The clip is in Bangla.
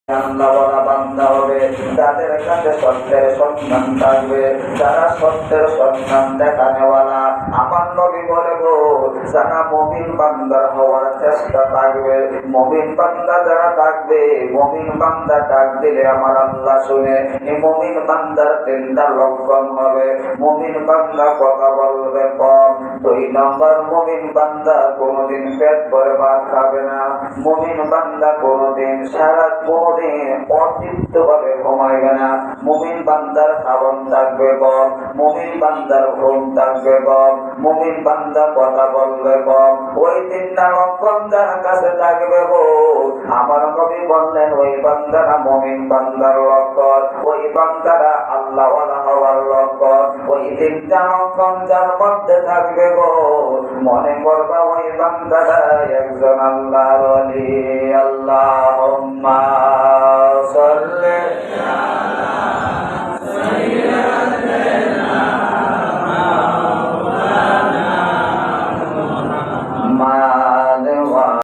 আল্লাহওয়ালা বান্দা হবে, যাদের কাছে সত্যের সন্ধান থাকবে, যারা সত্যের সন্ধান দেখানেওয়ালা। আমার নবী বলে গো, যারা মুমিন বান্দার হওয়ার চেষ্টা থাকবে, মুমিন বান্দা যারা থাকবে, মুমিন বান্দা ডাক দিলে আমার আল্লাহ শুনে। এই মুমিন বান্দার তিনটা লক্ষণ হবে। মুমিন বান্দা কথা বলবে কম। 2 নম্বর, মুমিন বান্দা কোনদিন পেট ভরে ভাত খাবে না। মুমিন বান্দা কোনদিন অতৃপ্ত ভাবে ঘুমাইবে না। মুমিন বান্দার খাওয়ান থাকবে কম, মুমিন বান্দার ঘুম থাকবে কম, মুমিন বান্দা কথা বলবে কম। ওই 3টা লক্ষণ যার কাছে থাকবে গো, আমার নবী বললেন ওই বান্দারা মুমিন বান্দার লক্ষণ, ওই বান্দারা আল্লাহওয়ালা হওয়ার লক্ষণ। ওই 3টা লক্ষণ যার মধ্যে থাকবে গো, মনে করবা ওই বান্দারা একজন আল্লাহর ওলি। আল্লাহুম্মা